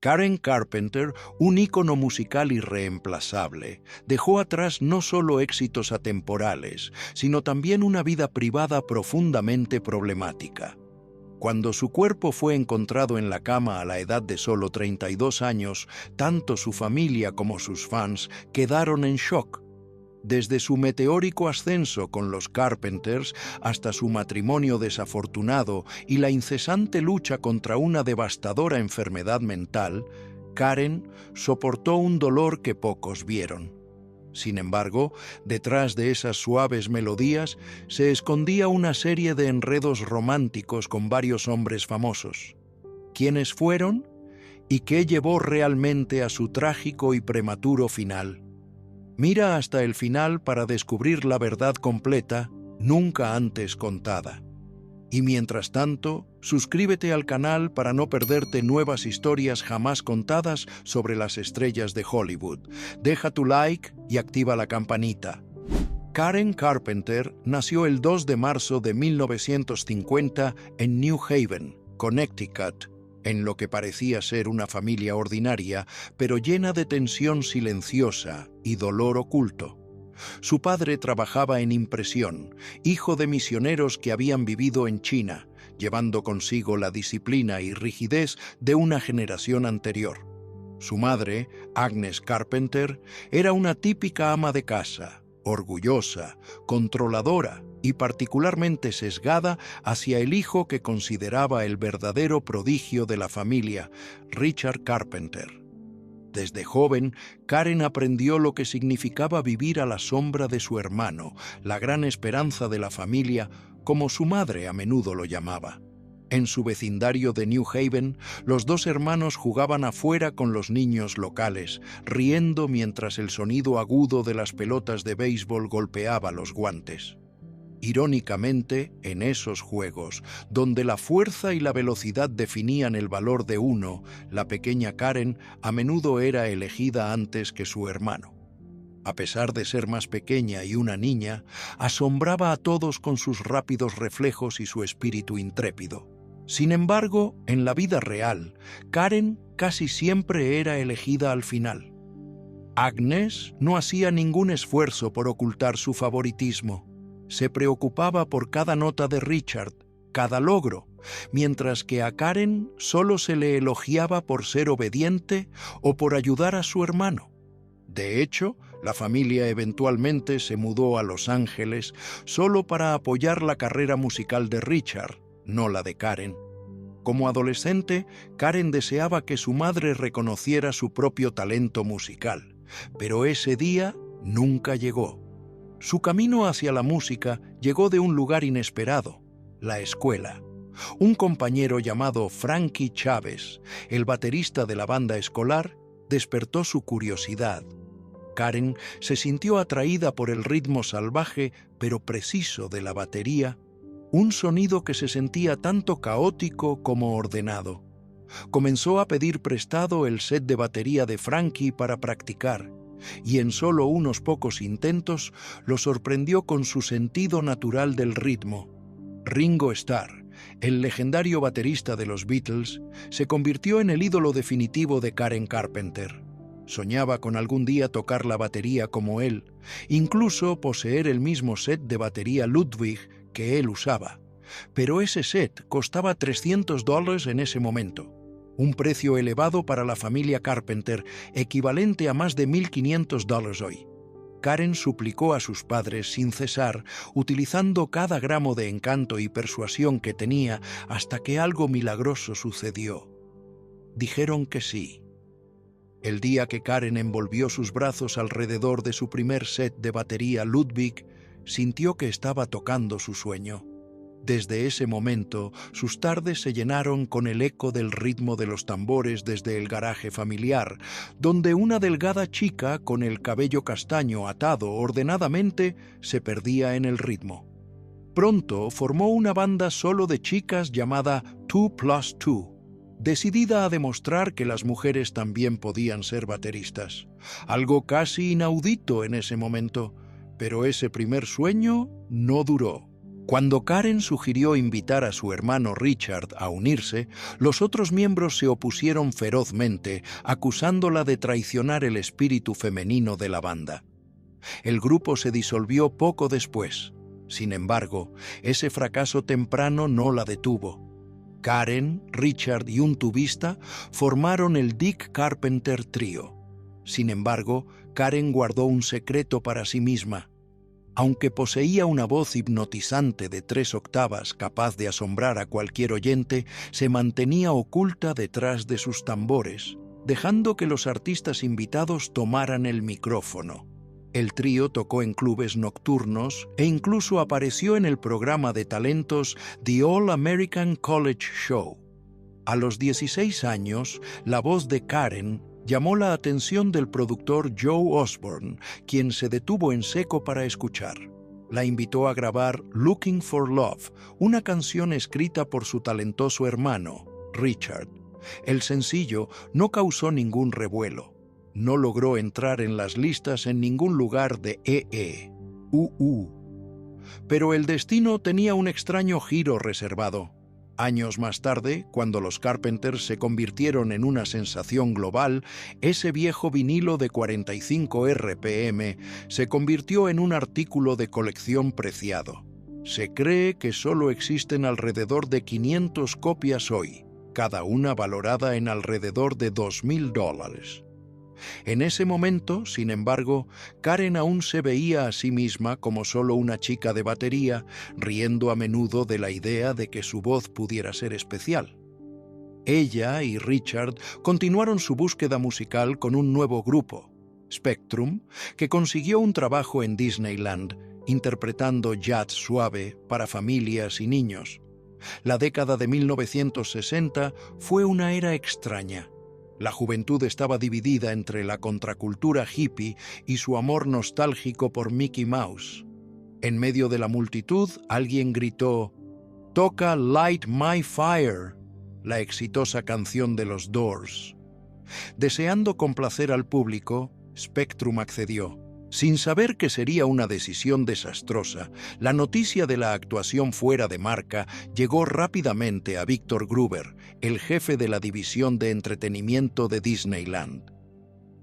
Karen Carpenter, un ícono musical irreemplazable, dejó atrás no solo éxitos atemporales, sino también una vida privada profundamente problemática. Cuando su cuerpo fue encontrado en la cama a la edad de solo 32 años, tanto su familia como sus fans quedaron en shock. Desde su meteórico ascenso con los Carpenters hasta su matrimonio desafortunado y la incesante lucha contra una devastadora enfermedad mental, Karen soportó un dolor que pocos vieron. Sin embargo, detrás de esas suaves melodías se escondía una serie de enredos románticos con varios hombres famosos. ¿Quiénes fueron? ¿Y qué llevó realmente a su trágico y prematuro final? Mira hasta el final para descubrir la verdad completa, nunca antes contada. Y mientras tanto, suscríbete al canal para no perderte nuevas historias jamás contadas sobre las estrellas de Hollywood. Deja tu like y activa la campanita. Karen Carpenter nació el 2 de marzo de 1950 en New Haven, Connecticut, en lo que parecía ser una familia ordinaria, pero llena de tensión silenciosa y dolor oculto. Su padre trabajaba en impresión, hijo de misioneros que habían vivido en China, llevando consigo la disciplina y rigidez de una generación anterior. Su madre, Agnes Carpenter, era una típica ama de casa, orgullosa, controladora y particularmente sesgada hacia el hijo que consideraba el verdadero prodigio de la familia, Richard Carpenter. Desde joven, Karen aprendió lo que significaba vivir a la sombra de su hermano, la gran esperanza de la familia, como su madre a menudo lo llamaba. En su vecindario de New Haven, los dos hermanos jugaban afuera con los niños locales, riendo mientras el sonido agudo de las pelotas de béisbol golpeaba los guantes. Irónicamente, en esos juegos, donde la fuerza y la velocidad definían el valor de uno, la pequeña Karen a menudo era elegida antes que su hermano. A pesar de ser más pequeña y una niña, asombraba a todos con sus rápidos reflejos y su espíritu intrépido. Sin embargo, en la vida real, Karen casi siempre era elegida al final. Agnes no hacía ningún esfuerzo por ocultar su favoritismo. Se preocupaba por cada nota de Richard, cada logro, mientras que a Karen solo se le elogiaba por ser obediente o por ayudar a su hermano. De hecho, la familia eventualmente se mudó a Los Ángeles solo para apoyar la carrera musical de Richard, no la de Karen. Como adolescente, Karen deseaba que su madre reconociera su propio talento musical, pero ese día nunca llegó. Su camino hacia la música llegó de un lugar inesperado, la escuela. Un compañero llamado Frankie Chávez, el baterista de la banda escolar, despertó su curiosidad. Karen se sintió atraída por el ritmo salvaje pero preciso de la batería, un sonido que se sentía tanto caótico como ordenado. Comenzó a pedir prestado el set de batería de Frankie para practicar, y en solo unos pocos intentos lo sorprendió con su sentido natural del ritmo. Ringo Starr, el legendario baterista de los Beatles, se convirtió en el ídolo definitivo de Karen Carpenter. Soñaba con algún día tocar la batería como él, incluso poseer el mismo set de batería Ludwig que él usaba. Pero ese set costaba $300 en ese momento. Un precio elevado para la familia Carpenter, equivalente a más de $1.500 hoy. Karen suplicó a sus padres sin cesar, utilizando cada gramo de encanto y persuasión que tenía, hasta que algo milagroso sucedió. Dijeron que sí. El día que Karen envolvió sus brazos alrededor de su primer set de batería Ludwig, sintió que estaba tocando su sueño. Desde ese momento, sus tardes se llenaron con el eco del ritmo de los tambores desde el garaje familiar, donde una delgada chica con el cabello castaño atado ordenadamente se perdía en el ritmo. Pronto formó una banda solo de chicas llamada 2+2, decidida a demostrar que las mujeres también podían ser bateristas, algo casi inaudito en ese momento, pero ese primer sueño no duró. Cuando Karen sugirió invitar a su hermano Richard a unirse, los otros miembros se opusieron ferozmente, acusándola de traicionar el espíritu femenino de la banda. El grupo se disolvió poco después. Sin embargo, ese fracaso temprano no la detuvo. Karen, Richard y un tubista formaron el Dick Carpenter Trio. Sin embargo, Karen guardó un secreto para sí misma. Aunque poseía una voz hipnotizante de 3 octavas capaz de asombrar a cualquier oyente, se mantenía oculta detrás de sus tambores, dejando que los artistas invitados tomaran el micrófono. El trío tocó en clubes nocturnos e incluso apareció en el programa de talentos The All American College Show. A los 16 años, la voz de Karen llamó la atención del productor Joe Osborne, quien se detuvo en seco para escuchar. La invitó a grabar Looking for Love, una canción escrita por su talentoso hermano, Richard. El sencillo no causó ningún revuelo. No logró entrar en las listas en ningún lugar de UU. Pero el destino tenía un extraño giro reservado. Años más tarde, cuando los Carpenters se convirtieron en una sensación global, ese viejo vinilo de 45 RPM se convirtió en un artículo de colección preciado. Se cree que solo existen alrededor de 500 copias hoy, cada una valorada en alrededor de $2,000. En ese momento, sin embargo, Karen aún se veía a sí misma como solo una chica de batería, riendo a menudo de la idea de que su voz pudiera ser especial. Ella y Richard continuaron su búsqueda musical con un nuevo grupo, Spectrum, que consiguió un trabajo en Disneyland, interpretando jazz suave para familias y niños. La década de 1960 fue una era extraña. La juventud estaba dividida entre la contracultura hippie y su amor nostálgico por Mickey Mouse. En medio de la multitud, alguien gritó: «Toca Light My Fire», la exitosa canción de los Doors. Deseando complacer al público, Spectrum accedió. Sin saber que sería una decisión desastrosa, la noticia de la actuación fuera de marca llegó rápidamente a Victor Gruber, el jefe de la división de entretenimiento de Disneyland.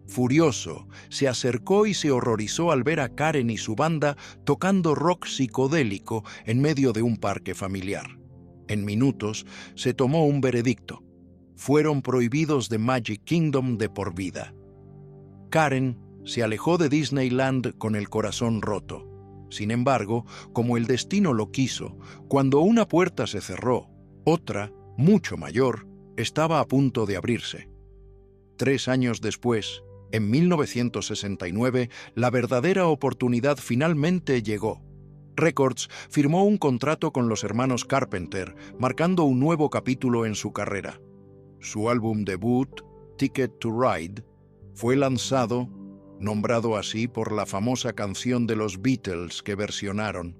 Furioso, se acercó y se horrorizó al ver a Karen y su banda tocando rock psicodélico en medio de un parque familiar. En minutos, se tomó un veredicto. Fueron prohibidos de Magic Kingdom de por vida. Karen se alejó de Disneyland con el corazón roto. Sin embargo, como el destino lo quiso, cuando una puerta se cerró, otra, mucho mayor, estaba a punto de abrirse. 3 años después, en 1969, la verdadera oportunidad finalmente llegó. Records firmó un contrato con los hermanos Carpenter, marcando un nuevo capítulo en su carrera. Su álbum debut, Ticket to Ride, fue lanzado, nombrado así por la famosa canción de los Beatles que versionaron.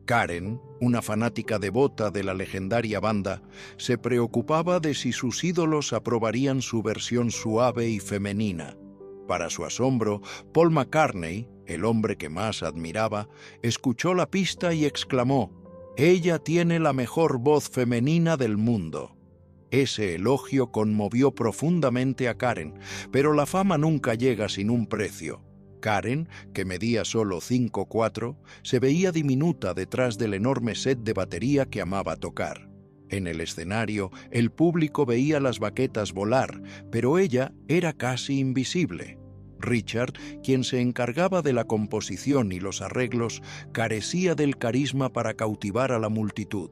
Karen, una fanática devota de la legendaria banda, se preocupaba de si sus ídolos aprobarían su versión suave y femenina. Para su asombro, Paul McCartney, el hombre que más admiraba, escuchó la pista y exclamó: «Ella tiene la mejor voz femenina del mundo». Ese elogio conmovió profundamente a Karen, pero la fama nunca llega sin un precio. Karen, que medía solo 5'4", se veía diminuta detrás del enorme set de batería que amaba tocar. En el escenario, el público veía las baquetas volar, pero ella era casi invisible. Richard, quien se encargaba de la composición y los arreglos, carecía del carisma para cautivar a la multitud.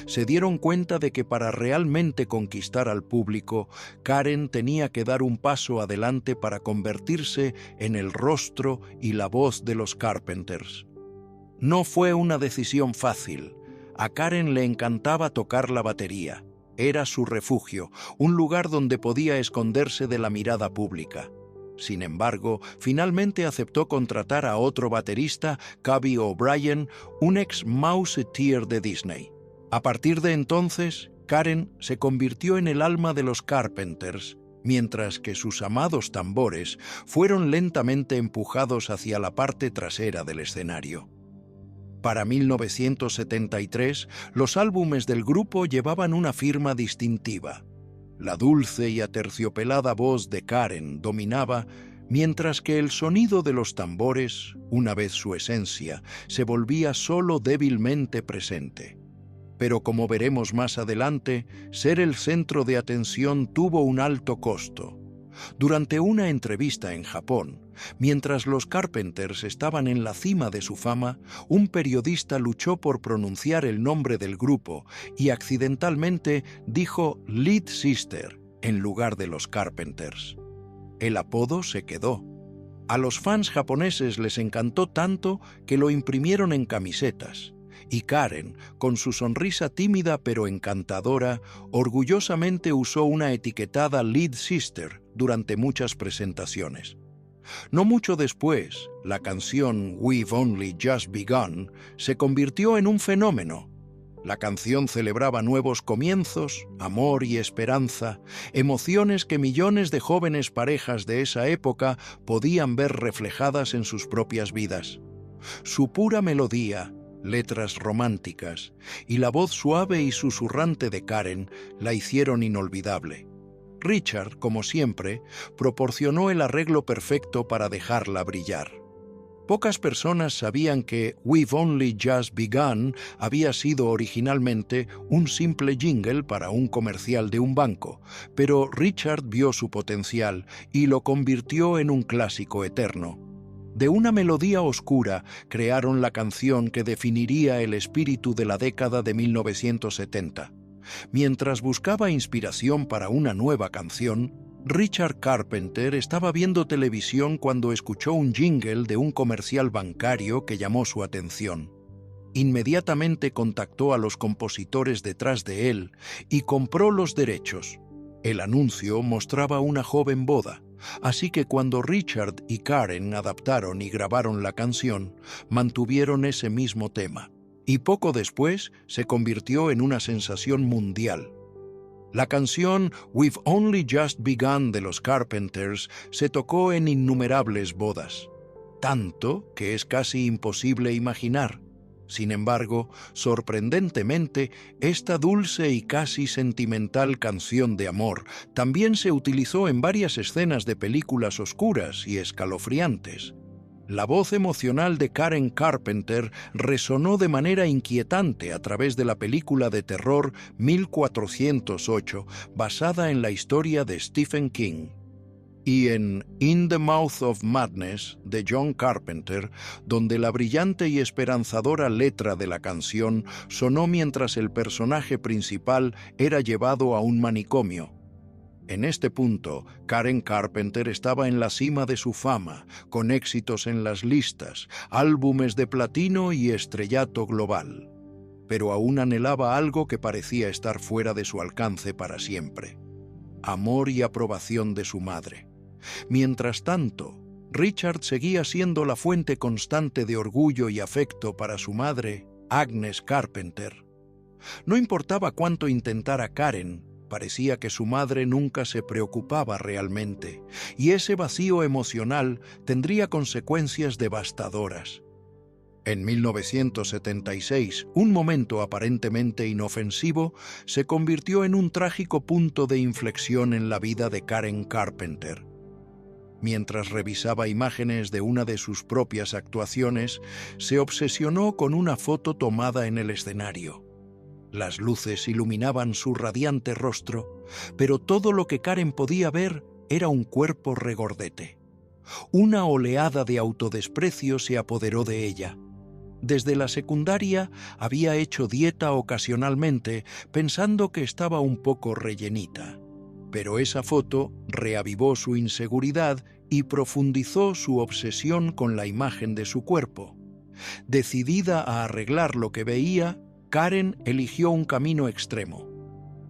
Se dieron cuenta de que para realmente conquistar al público, Karen tenía que dar un paso adelante para convertirse en el rostro y la voz de los Carpenters. No fue una decisión fácil. A Karen le encantaba tocar la batería. Era su refugio, un lugar donde podía esconderse de la mirada pública. Sin embargo, finalmente aceptó contratar a otro baterista, Cubby O'Brien, un ex-Mouseketeer de Disney. A partir de entonces, Karen se convirtió en el alma de los Carpenters, mientras que sus amados tambores fueron lentamente empujados hacia la parte trasera del escenario. Para 1973, los álbumes del grupo llevaban una firma distintiva. La dulce y aterciopelada voz de Karen dominaba, mientras que el sonido de los tambores, una vez su esencia, se volvía solo débilmente presente. Pero como veremos más adelante, ser el centro de atención tuvo un alto costo. Durante una entrevista en Japón, mientras los Carpenters estaban en la cima de su fama, un periodista luchó por pronunciar el nombre del grupo y accidentalmente dijo Lead Sister en lugar de los Carpenters. El apodo se quedó. A los fans japoneses les encantó tanto que lo imprimieron en camisetas. Y Karen, con su sonrisa tímida pero encantadora, orgullosamente usó una etiquetada Lead Sister durante muchas presentaciones. No mucho después, la canción We've Only Just Begun se convirtió en un fenómeno. La canción celebraba nuevos comienzos, amor y esperanza, emociones que millones de jóvenes parejas de esa época podían ver reflejadas en sus propias vidas. Su pura melodía, letras románticas y la voz suave y susurrante de Karen la hicieron inolvidable. Richard, como siempre, proporcionó el arreglo perfecto para dejarla brillar. Pocas personas sabían que We've Only Just Begun había sido originalmente un simple jingle para un comercial de un banco, pero Richard vio su potencial y lo convirtió en un clásico eterno. De una melodía oscura crearon la canción que definiría el espíritu de la década de 1970. Mientras buscaba inspiración para una nueva canción, Richard Carpenter estaba viendo televisión cuando escuchó un jingle de un comercial bancario que llamó su atención. Inmediatamente contactó a los compositores detrás de él y compró los derechos. El anuncio mostraba una joven boda, así que cuando Richard y Karen adaptaron y grabaron la canción, mantuvieron ese mismo tema, y poco después se convirtió en una sensación mundial. La canción We've Only Just Begun de los Carpenters se tocó en innumerables bodas, tanto que es casi imposible imaginar. Sin embargo, sorprendentemente, esta dulce y casi sentimental canción de amor también se utilizó en varias escenas de películas oscuras y escalofriantes. La voz emocional de Karen Carpenter resonó de manera inquietante a través de la película de terror 1408, basada en la historia de Stephen King. Y en In the Mouth of Madness, de John Carpenter, donde la brillante y esperanzadora letra de la canción sonó mientras el personaje principal era llevado a un manicomio. En este punto, Karen Carpenter estaba en la cima de su fama, con éxitos en las listas, álbumes de platino y estrellato global. Pero aún anhelaba algo que parecía estar fuera de su alcance para siempre: amor y aprobación de su madre. Mientras tanto, Richard seguía siendo la fuente constante de orgullo y afecto para su madre, Agnes Carpenter. No importaba cuánto intentara Karen, parecía que su madre nunca se preocupaba realmente, y ese vacío emocional tendría consecuencias devastadoras. En 1976, un momento aparentemente inofensivo se convirtió en un trágico punto de inflexión en la vida de Karen Carpenter. Mientras revisaba imágenes de una de sus propias actuaciones, se obsesionó con una foto tomada en el escenario. Las luces iluminaban su radiante rostro, pero todo lo que Karen podía ver era un cuerpo regordete. Una oleada de autodesprecio se apoderó de ella. Desde la secundaria había hecho dieta ocasionalmente, pensando que estaba un poco rellenita. Pero esa foto reavivó su inseguridad y profundizó su obsesión con la imagen de su cuerpo. Decidida a arreglar lo que veía, Karen eligió un camino extremo.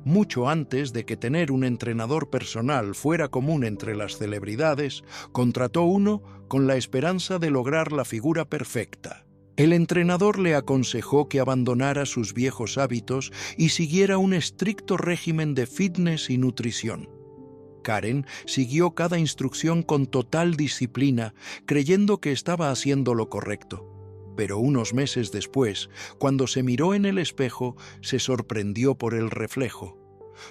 Mucho antes de que tener un entrenador personal fuera común entre las celebridades, contrató uno con la esperanza de lograr la figura perfecta. El entrenador le aconsejó que abandonara sus viejos hábitos y siguiera un estricto régimen de fitness y nutrición. Karen siguió cada instrucción con total disciplina, creyendo que estaba haciendo lo correcto. Pero unos meses después, cuando se miró en el espejo, se sorprendió por el reflejo.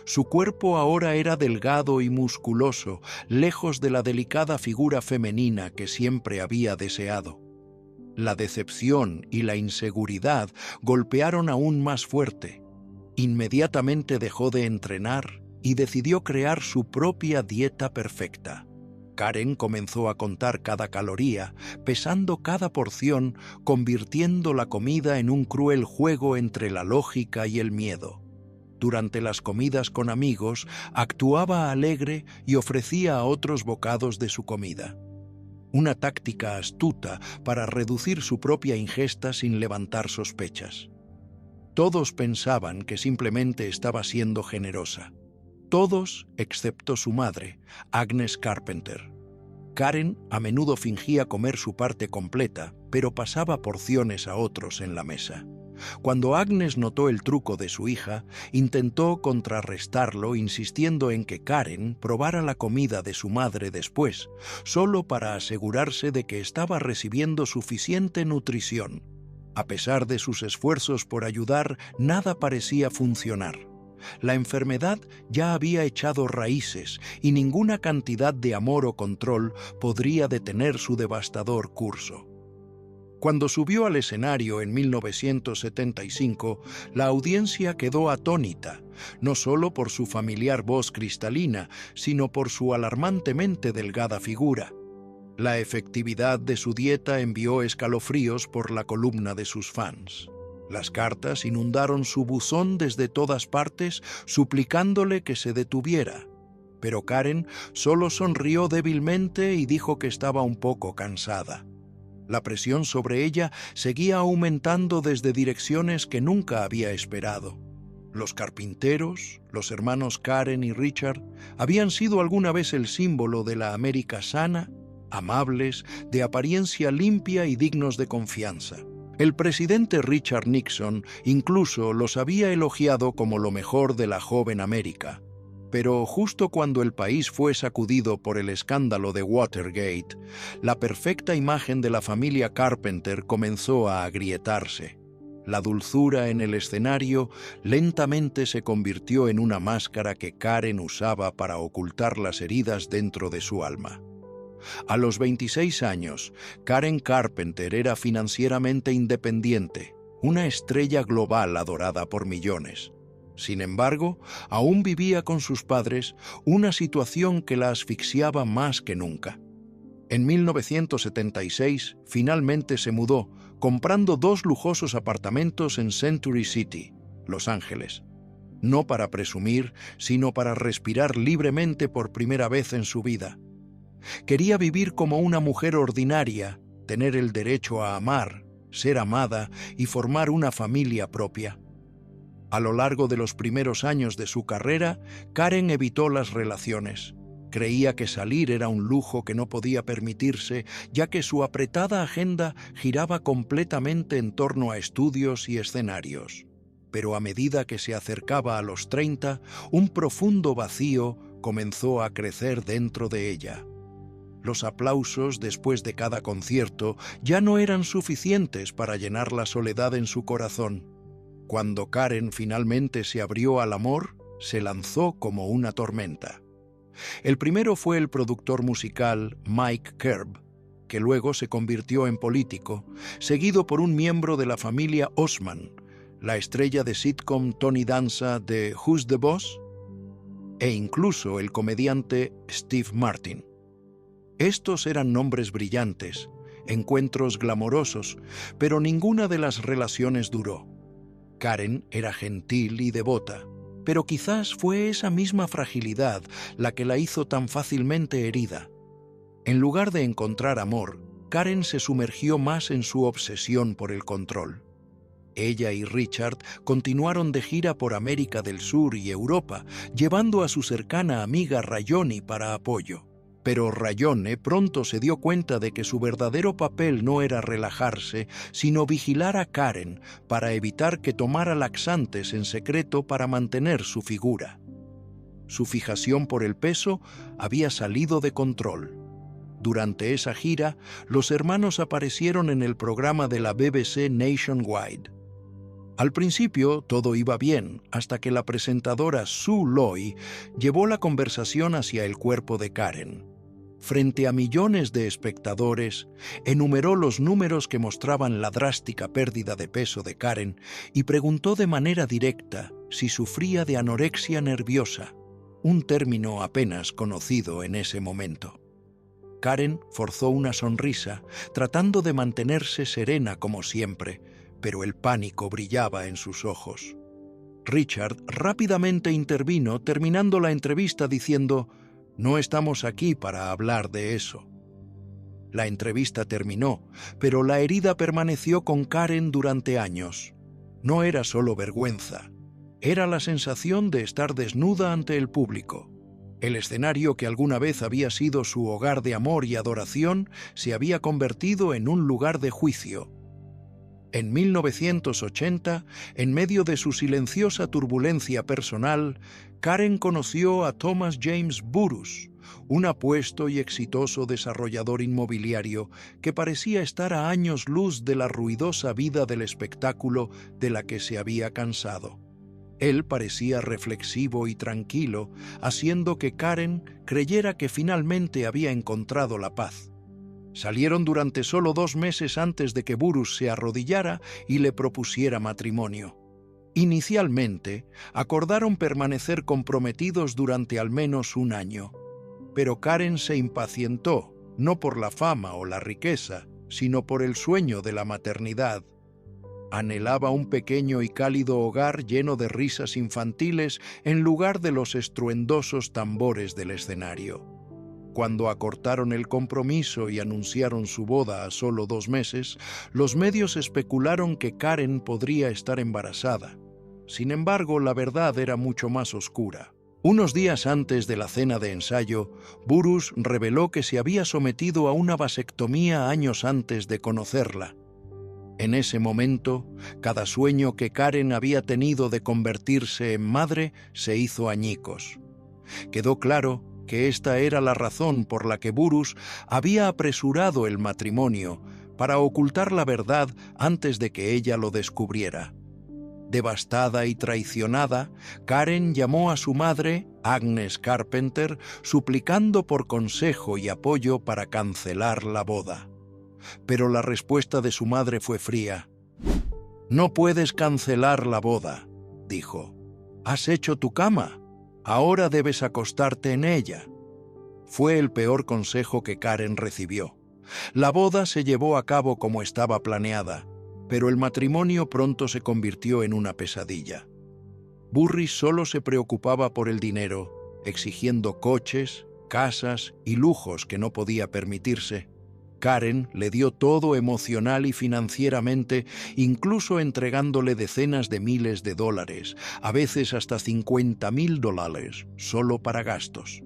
Su cuerpo ahora era delgado y musculoso, lejos de la delicada figura femenina que siempre había deseado. La decepción y la inseguridad golpearon aún más fuerte. Inmediatamente dejó de entrenar y decidió crear su propia dieta perfecta. Karen comenzó a contar cada caloría, pesando cada porción, convirtiendo la comida en un cruel juego entre la lógica y el miedo. Durante las comidas con amigos, actuaba alegre y ofrecía a otros bocados de su comida. Una táctica astuta para reducir su propia ingesta sin levantar sospechas. Todos pensaban que simplemente estaba siendo generosa. Todos excepto su madre, Agnes Carpenter. Karen a menudo fingía comer su parte completa, pero pasaba porciones a otros en la mesa. Cuando Agnes notó el truco de su hija, intentó contrarrestarlo insistiendo en que Karen probara la comida de su madre después, solo para asegurarse de que estaba recibiendo suficiente nutrición. A pesar de sus esfuerzos por ayudar, nada parecía funcionar. La enfermedad ya había echado raíces y ninguna cantidad de amor o control podría detener su devastador curso. Cuando subió al escenario en 1975, la audiencia quedó atónita, no solo por su familiar voz cristalina, sino por su alarmantemente delgada figura. La efectividad de su dieta envió escalofríos por la columna de sus fans. Las cartas inundaron su buzón desde todas partes, suplicándole que se detuviera. Pero Karen solo sonrió débilmente y dijo que estaba un poco cansada. La presión sobre ella seguía aumentando desde direcciones que nunca había esperado. Los carpinteros, los hermanos Karen y Richard, habían sido alguna vez el símbolo de la América sana, amables, de apariencia limpia y dignos de confianza. El presidente Richard Nixon incluso los había elogiado como lo mejor de la joven América. Pero justo cuando el país fue sacudido por el escándalo de Watergate, la perfecta imagen de la familia Carpenter comenzó a agrietarse. La dulzura en el escenario lentamente se convirtió en una máscara que Karen usaba para ocultar las heridas dentro de su alma. A los 26 años, Karen Carpenter era financieramente independiente, una estrella global adorada por millones. Sin embargo, aún vivía con sus padres, una situación que la asfixiaba más que nunca. En 1976, finalmente se mudó, comprando 2 lujosos apartamentos en Century City, Los Ángeles. No para presumir, sino para respirar libremente por primera vez en su vida. Quería vivir como una mujer ordinaria, tener el derecho a amar, ser amada y formar una familia propia. A lo largo de los primeros años de su carrera, Karen evitó las relaciones. Creía que salir era un lujo que no podía permitirse, ya que su apretada agenda giraba completamente en torno a estudios y escenarios. Pero a medida que se acercaba a los 30, un profundo vacío comenzó a crecer dentro de ella. Los aplausos después de cada concierto ya no eran suficientes para llenar la soledad en su corazón. Cuando Karen finalmente se abrió al amor, se lanzó como una tormenta. El primero fue el productor musical Mike Kerb, que luego se convirtió en político, seguido por un miembro de la familia Osman, la estrella de sitcom Tony Danza de Who's the Boss, e incluso el comediante Steve Martin. Estos eran nombres brillantes, encuentros glamorosos, pero ninguna de las relaciones duró. Karen era gentil y devota, pero quizás fue esa misma fragilidad la que la hizo tan fácilmente herida. En lugar de encontrar amor, Karen se sumergió más en su obsesión por el control. Ella y Richard continuaron de gira por América del Sur y Europa, llevando a su cercana amiga Rayoni para apoyo. Pero Rayone pronto se dio cuenta de que su verdadero papel no era relajarse, sino vigilar a Karen para evitar que tomara laxantes en secreto para mantener su figura. Su fijación por el peso había salido de control. Durante esa gira, los hermanos aparecieron en el programa de la BBC Nationwide. Al principio todo iba bien, hasta que la presentadora Sue Loy llevó la conversación hacia el cuerpo de Karen. Frente a millones de espectadores, enumeró los números que mostraban la drástica pérdida de peso de Karen y preguntó de manera directa si sufría de anorexia nerviosa, un término apenas conocido en ese momento. Karen forzó una sonrisa, tratando de mantenerse serena como siempre, pero el pánico brillaba en sus ojos. Richard rápidamente intervino, terminando la entrevista diciendo: «No estamos aquí para hablar de eso». La entrevista terminó, pero la herida permaneció con Karen durante años. No era solo vergüenza, era la sensación de estar desnuda ante el público. El escenario que alguna vez había sido su hogar de amor y adoración se había convertido en un lugar de juicio. En 1980, en medio de su silenciosa turbulencia personal, Karen conoció a Thomas James Burrus, un apuesto y exitoso desarrollador inmobiliario que parecía estar a años luz de la ruidosa vida del espectáculo de la que se había cansado. Él parecía reflexivo y tranquilo, haciendo que Karen creyera que finalmente había encontrado la paz. Salieron durante solo 2 meses antes de que Burrus se arrodillara y le propusiera matrimonio. Inicialmente, acordaron permanecer comprometidos durante al menos 1 año. Pero Karen se impacientó, no por la fama o la riqueza, sino por el sueño de la maternidad. Anhelaba un pequeño y cálido hogar lleno de risas infantiles en lugar de los estruendosos tambores del escenario. Cuando acortaron el compromiso y anunciaron su boda a solo 2 meses, los medios especularon que Karen podría estar embarazada. Sin embargo, la verdad era mucho más oscura. Unos días antes de la cena de ensayo, Burrus reveló que se había sometido a una vasectomía años antes de conocerla. En ese momento, cada sueño que Karen había tenido de convertirse en madre se hizo añicos. Quedó claro que esta era la razón por la que Burrus había apresurado el matrimonio, para ocultar la verdad antes de que ella lo descubriera. Devastada y traicionada, Karen llamó a su madre, Agnes Carpenter, suplicando por consejo y apoyo para cancelar la boda. Pero la respuesta de su madre fue fría. «No puedes cancelar la boda», dijo. «Has hecho tu cama. Ahora debes acostarte en ella». Fue el peor consejo que Karen recibió. La boda se llevó a cabo como estaba planeada, pero el matrimonio pronto se convirtió en una pesadilla. Burrus solo se preocupaba por el dinero, exigiendo coches, casas y lujos que no podía permitirse. Karen le dio todo emocional y financieramente, incluso entregándole decenas de miles de dólares, a veces hasta $50,000, solo para gastos.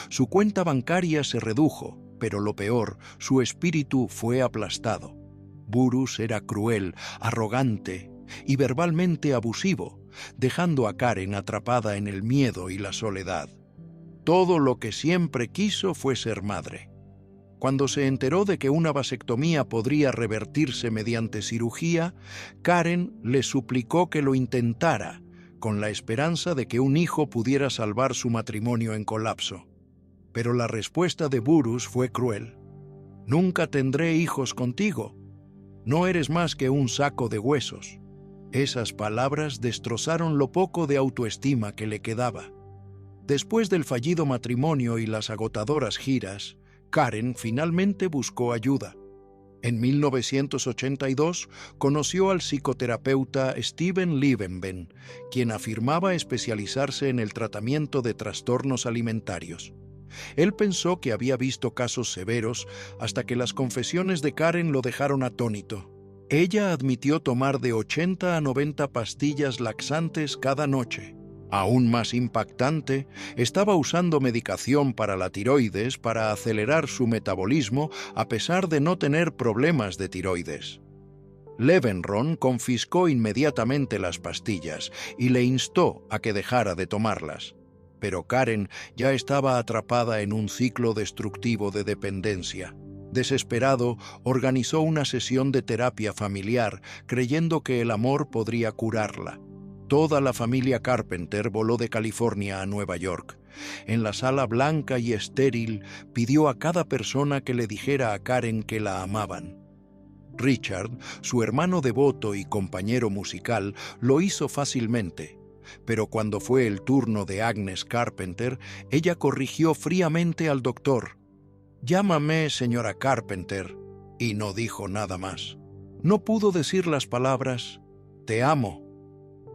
Su cuenta bancaria se redujo, pero lo peor, su espíritu fue aplastado. Burrus era cruel, arrogante y verbalmente abusivo, dejando a Karen atrapada en el miedo y la soledad. Todo lo que siempre quiso fue ser madre. Cuando se enteró de que una vasectomía podría revertirse mediante cirugía, Karen le suplicó que lo intentara, con la esperanza de que un hijo pudiera salvar su matrimonio en colapso. Pero la respuesta de Burrus fue cruel. «Nunca tendré hijos contigo. No eres más que un saco de huesos». Esas palabras destrozaron lo poco de autoestima que le quedaba. Después del fallido matrimonio y las agotadoras giras, Karen finalmente buscó ayuda. En 1982 conoció al psicoterapeuta Steven Liebenben, quien afirmaba especializarse en el tratamiento de trastornos alimentarios. Él pensó que había visto casos severos hasta que las confesiones de Karen lo dejaron atónito. Ella admitió tomar de 80 a 90 pastillas laxantes cada noche. Aún más impactante, estaba usando medicación para la tiroides para acelerar su metabolismo a pesar de no tener problemas de tiroides. Levenron confiscó inmediatamente las pastillas y le instó a que dejara de tomarlas. Pero Karen ya estaba atrapada en un ciclo destructivo de dependencia. Desesperado, organizó una sesión de terapia familiar, creyendo que el amor podría curarla. Toda la familia Carpenter voló de California a Nueva York. En la sala blanca y estéril, pidió a cada persona que le dijera a Karen que la amaban. Richard, su hermano devoto y compañero musical, lo hizo fácilmente. Pero cuando fue el turno de Agnes Carpenter, ella corrigió fríamente al doctor. «Llámame señora Carpenter», y no dijo nada más. No pudo decir las palabras «te amo».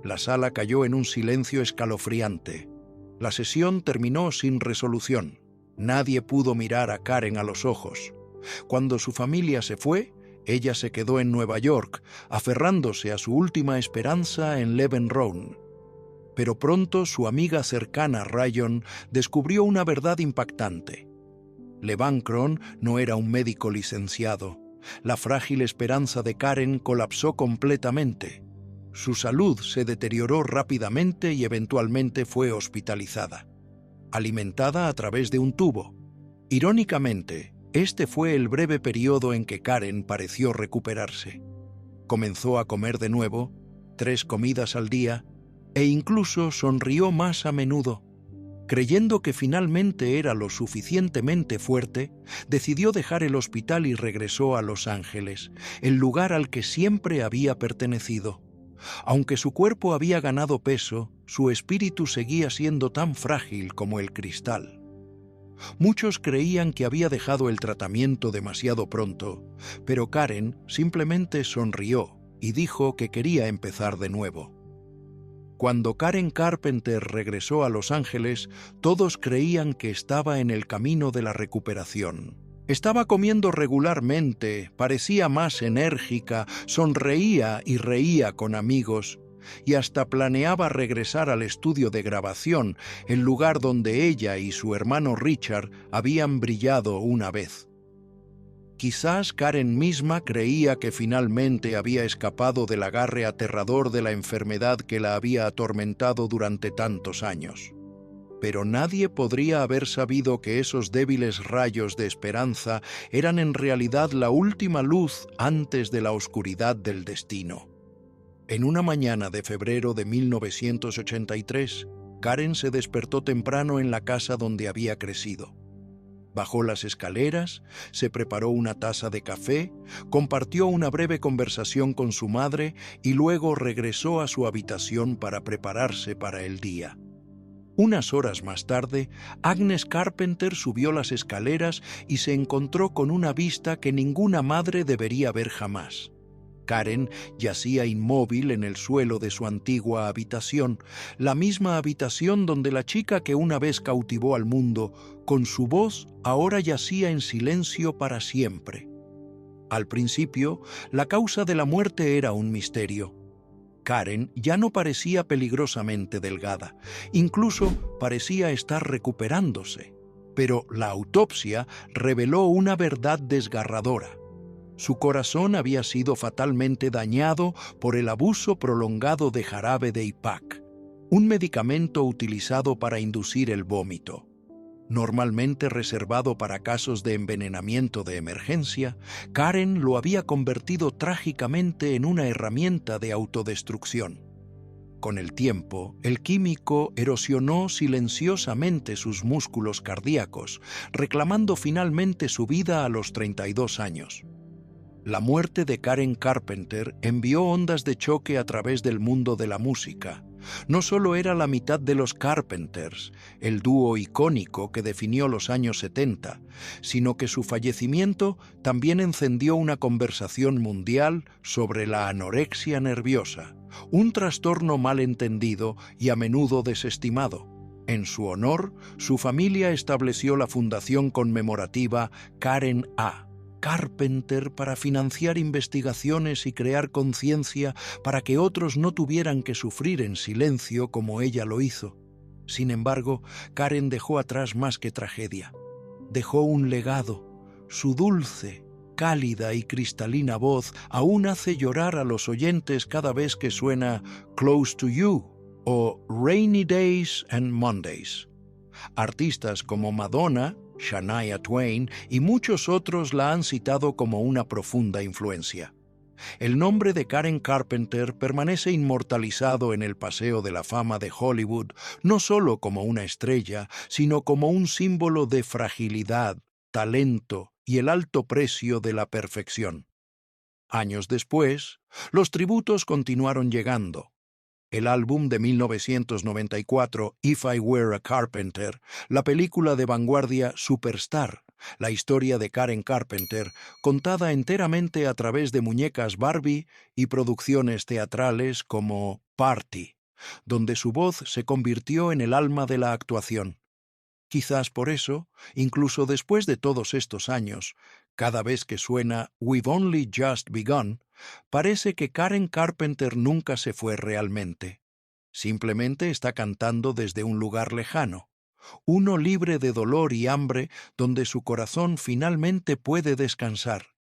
La sala cayó en un silencio escalofriante. La sesión terminó sin resolución. Nadie pudo mirar a Karen a los ojos. Cuando su familia se fue, ella se quedó en Nueva York, aferrándose a su última esperanza en Leven Road. Pero pronto su amiga cercana, Ryan, descubrió una verdad impactante. Levan Kron no era un médico licenciado. La frágil esperanza de Karen colapsó completamente. Su salud se deterioró rápidamente y eventualmente fue hospitalizada, alimentada a través de un tubo. Irónicamente, este fue el breve periodo en que Karen pareció recuperarse. Comenzó a comer de nuevo, 3 comidas al día, e incluso sonrió más a menudo. Creyendo que finalmente era lo suficientemente fuerte, decidió dejar el hospital y regresó a Los Ángeles, el lugar al que siempre había pertenecido. Aunque su cuerpo había ganado peso, su espíritu seguía siendo tan frágil como el cristal. Muchos creían que había dejado el tratamiento demasiado pronto, pero Karen simplemente sonrió y dijo que quería empezar de nuevo. Cuando Karen Carpenter regresó a Los Ángeles, todos creían que estaba en el camino de la recuperación. Estaba comiendo regularmente, parecía más enérgica, sonreía y reía con amigos, y hasta planeaba regresar al estudio de grabación, el lugar donde ella y su hermano Richard habían brillado una vez. Quizás Karen misma creía que finalmente había escapado del agarre aterrador de la enfermedad que la había atormentado durante tantos años. Pero nadie podría haber sabido que esos débiles rayos de esperanza eran en realidad la última luz antes de la oscuridad del destino. En una mañana de febrero de 1983, Karen se despertó temprano en la casa donde había crecido. Bajó las escaleras, se preparó una taza de café, compartió una breve conversación con su madre y luego regresó a su habitación para prepararse para el día. Unas horas más tarde, Agnes Carpenter subió las escaleras y se encontró con una vista que ninguna madre debería ver jamás. Karen yacía inmóvil en el suelo de su antigua habitación, la misma habitación donde la chica que una vez cautivó al mundo, con su voz, ahora yacía en silencio para siempre. Al principio, la causa de la muerte era un misterio. Karen ya no parecía peligrosamente delgada, incluso parecía estar recuperándose. Pero la autopsia reveló una verdad desgarradora. Su corazón había sido fatalmente dañado por el abuso prolongado de jarabe de Ipac, un medicamento utilizado para inducir el vómito. Normalmente reservado para casos de envenenamiento de emergencia, Karen lo había convertido trágicamente en una herramienta de autodestrucción. Con el tiempo, el químico erosionó silenciosamente sus músculos cardíacos, reclamando finalmente su vida a los 32 años. La muerte de Karen Carpenter envió ondas de choque a través del mundo de la música. No solo era la mitad de los Carpenters, el dúo icónico que definió los años 70, sino que su fallecimiento también encendió una conversación mundial sobre la anorexia nerviosa, un trastorno mal entendido y a menudo desestimado. En su honor, su familia estableció la fundación conmemorativa Karen A. Carpenter para financiar investigaciones y crear conciencia para que otros no tuvieran que sufrir en silencio como ella lo hizo. Sin embargo, Karen dejó atrás más que tragedia. Dejó un legado. Su dulce, cálida y cristalina voz aún hace llorar a los oyentes cada vez que suena Close to You o Rainy Days and Mondays. Artistas como Madonna, Shania Twain y muchos otros la han citado como una profunda influencia. El nombre de Karen Carpenter permanece inmortalizado en el Paseo de la Fama de Hollywood, no solo como una estrella, sino como un símbolo de fragilidad, talento y el alto precio de la perfección. Años después, los tributos continuaron llegando. El álbum de 1994, If I Were a Carpenter, la película de vanguardia Superstar, la historia de Karen Carpenter, contada enteramente a través de muñecas Barbie y producciones teatrales como Party, donde su voz se convirtió en el alma de la actuación. Quizás por eso, incluso después de todos estos años, cada vez que suena We've Only Just Begun, parece que Karen Carpenter nunca se fue realmente. Simplemente está cantando desde un lugar lejano, uno libre de dolor y hambre donde su corazón finalmente puede descansar.